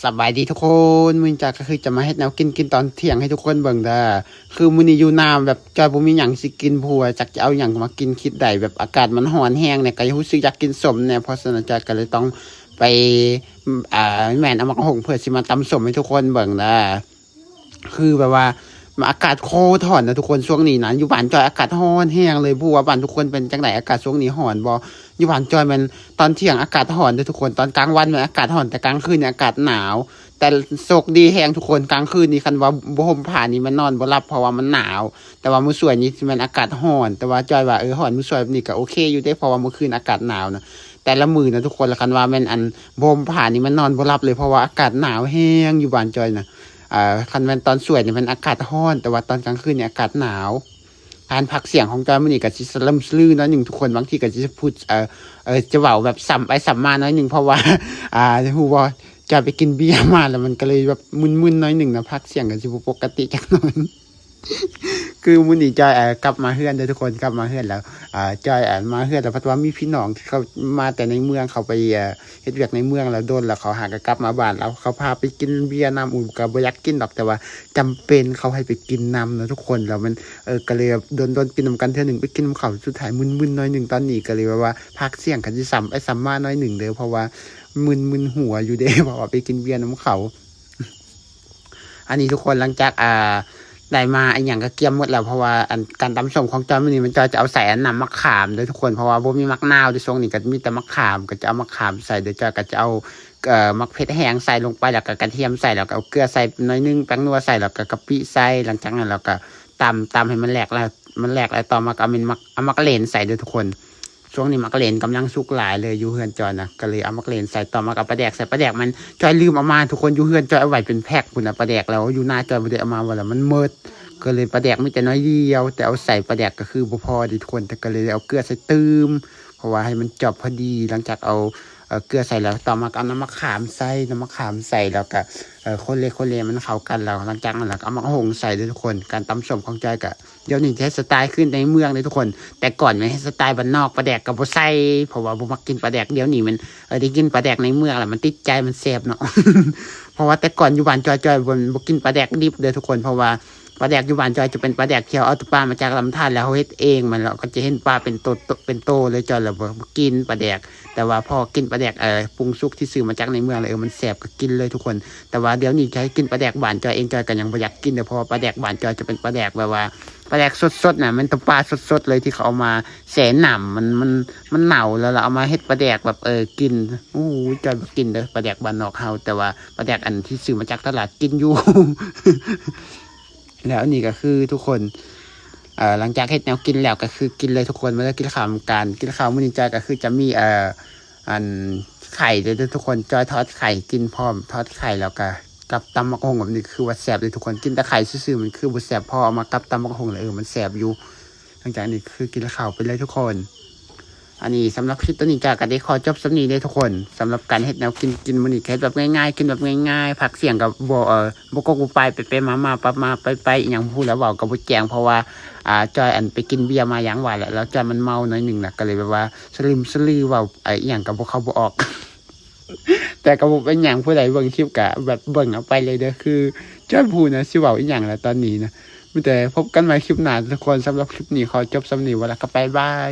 สบายดีทุกคนมื้อจากก็คือจะมาเฮ็ดแนวกินตอนเที่ยงให้ทุกคนเบิ่งเด้อคือมื้อนี้อยู่น้ำแบบจอยบ่มีหยังสิกินผัวจักจะเอาหยังมากินคิดได้แบบอากาศมันร้อนแฮงเนี่ยก็รู้สึกอยากกินส้มเนี่ยเพราะฉะนั้นจอยก็เลยต้องไปแม่นเอามาหุงเพื่อสิมาตำส้มให้ทุกคนเบิ่งเด้อคือแบบว่าอากาศโคตรร้อนนะทุกคนช่วงนี้นะอยู่บ้านจอยอากาศร้อนแฮงเลยบ่ว่าบ้านทุกคนเป็นจังได๋อากาศช่วงนี้ร้อนบ่อยู่บ้านจอยมันตอนเที่ยงอากาศร้อนเด้อทุกคนตอนกลางวันมันอากาศร้อนแต่กลางคืนเนี่ยอากาศหนาวแต่โชคดีแฮงทุกคนกลางคืนนี่คันว่าบ่ห่มผ้านี่มันนอนบ่หลับเพราะว่ามันหนาวแต่ว่ามื้อสวยนี่มันอากาศร้อนแต่ว่าจอยว่าร้อนมื้อสวยแบบนี้ก็โอเคอยู่เด้เพราะว่าเมื่อคืนอากาศหนาวนะแต่ละมื้อนะทุกคนละคันว่าแม่นอันบ่ห่มผ้านี่มันนอนบ่หลับเลยเพราะว่าอากาศหนาวแฮงอยู่บ้านจอยน่ะคันแม่นตอนสวยนี่มันอากาศร้อนแต่ว่าตอนกลางคืนเนี่ยอากาศหนาวการพักเสียงของจอยมื้อนี้ก็สิสลัมสลือน้อยหนึ่งทุกคนบางทีก็จะพูดจะเว้าแบบซ้ำไปซ้ำมาน้อยหนึ่งเพราะว่าฮู้บ่จอยไปกินเบียร์มาแล้วมันก็เลยแบบมึนๆน้อยหนึ่งนะพักเสียงก็สิบ่ปกติจักหน่อยคือมื้อนี้จอยกลับมาเฮือนเด้อทุกคนกลับมาเฮือนแล้วจอยมาเฮือนแล้วเพราะว่ามีพี่น้องที่เขามาแต่ในเมืองเขาไปเฮ็ดเวียกในเมืองแล้วโดนแล้วเขาหาก็กลับมาบ้านแล้วเขาพาไปกินเบียร์นำก็บ่อยากกินดอกแต่ว่าจำเป็นเขาให้ไปกินนำนะทุกคนแล้วมันก็เลยโดนกินนำกันเทื่อนึงไปกินนำเขาสุดท้ายมึนๆน้อยหนึ่งตอนนี้ก็เลยว่าพักเสียงกันสิซ้ำไปซ้ำมาน้อยหนึ่งเด้อเพราะว่ามึนหัวอยู่เด้เพราะว่าไปกินเบียร์นำเขาอันนี้ทุกคนหลังจากได้มาไอ้หยังก็เกี่ยมหมดแล้วเพราะว่าการตำส้มของจอยมื้อนี้มันจอยจะเอาใส่น้ำมะขามเด้อทุกคนเพราะว่าบ่มีมะนาวในช่วงนี้ก็มีแต่มะขามก็จะเอามะขามใส่เดี๋ยวจอยก็จะเอามะเขือแห้งใส่ลงไปแล้วก็กระเทียมใส่แล้วก็เอาเกลือใส่น้อยนึงแป้งนัวใส่แล้วก็กะปิใส่หลังจากนั้นเราก็ตำให้มันแหลกแล้วต่อมาก็เอามะกะเรนใส่เด้อทุกคนช่วงนี้มะกะเรนกำลังสุกหลายเลยอยู่เฮือนจอยนะก็เลยเอามะกะเรนใส่ต่อมากับปลาแดกใส่ปลาแดกมันจอยลืมเอามาทุกคนอยู่เฮือนจอยเอาไว้เป็นแพ็คพุ่นน่ะปลาแดกแล้วอยู่หน้าจอยบ่ได้เอามาว่าแล้วมันหมดก็เลยปลาแดกมีแต่น้อยเดียวแต่เอาใส่ปลาแดกก็คือบ่พอดิทุกคนแต่ก็เลยเอาเกลือใส่เพราะว่าให้มันจบพอดีหลังจากเอาเกลือใส่แล้วต่อมาก็เอาน้ำมะขามใส่แล้วก็คนเลมันเข้ากันแล้วหลังจากนั้นเราก็เอามะฮงใส่ด้วยทุกคนการตำส้มของจอยก็เดี๋ยวนี้จะให้สไตล์ขึ้นในเมืองเลยทุกคนแต่ก่อนไม่ให้สไตล์บ้านนอกปลาแดกก็บ่ใส่เพราะว่าบ่มักกินปลาแดกเดี๋ยวนี้มันได้กินปลาแดกในเมืองแล้วมันติดใจมันแซ่บเนาะ เพราะว่าแต่ก่อนอยู่บ้านจอยบ่กินปลาแดกดิบเด้อทุกคนเพราะว่าปลาแดกอยู่บ้านจอยจะเป็นปลาแดกเที่ยวเอาปลามาจากลำธารแล้วเฮ็ดเองมันเราก็จะเห็นปลาเป็นโตเลยจอยแล้วบ่กินปลาแดกแต่ว่าพอกินปลาแดกปรุงสุกที่ซื้อมาจากในเมืองเลยมันแซ่บก็กินเลยทุกคนแต่ว่าเดี๋ยวนี้จะให้กินปลาแดกบ้านจอยเองจอยก็ยังบ่อยากกินเด้อเพราะว่าปลาแดกบ้านจอยจะเป็นปลาแดกแบบว่าปลาแดกสดๆน่ะมันต้องปลาสดๆเลยที่เขาเอามาแช่น้ำมันเน่าแล้วเราเอามาเฮ็ดปลาแดกแบบกินโอ้จอยบ่กินเด้อปลาแดกบ้านนอกเฮาแต่ว่าปลาแดกอันที่ซื้อมาจากตลาดกินอยู่ แล้วนี่ก็คือทุกคนหลังจากเฮ็ดแนวกินแล้วก็คือกินเลยทุกคนไม่ได้กินข้าวกันกินข้าวมื้อนี้จอยก็คือจะมีอันไข่เลยทุกคนจอยทอดไข่กินพร้อมทอดไข่แล้วก็กับตำมะฮงแบบนี้คือว่าแซ่บเลยทุกคนกินแต่ไข่ซื่อๆมันคือบ่แซ่บพอเอามากับตำมะฮงเลยมันแซ่บอยู่หลังจากนี้คือกินข้าวไปเลยทุกคนอันนี้สำหรับคลิปตัวนี้ก็ได้ขอจบสำนี้เลยทุกคนสำหรับการเฮ็ดแนวกินมื้อนี้เฮ็ดแบบง่ายๆกินแบบง่ายๆพักเสียงกับบ่ก็กูไปมาปั๊บมาไปอีหยังพูดแล้วเว้าก็บ่แจ้งเพราะว่าจอยไปกินเบียร์มาหยังว่าแล้วจอยมันเมาหน่อยนึงน่ะก็เลยแบบว่าสลึมสลือเว้าอีหยังก็บ่เข้าบ่ออก แต่ก็บ่เป็นหยังผู้ใดเบิ่งคลิปก็แบบเบิ่งเอาไปเลยเด้อคือจอยพูดนะสิเว้าอีหยังแล้วตอนนี้นะมีแต่พบกันใหม่คลิปหน้าทุกคนสำหรับคลิปนี้ขอจบสำนี้ว่าแล้วก็บ๊ายบาย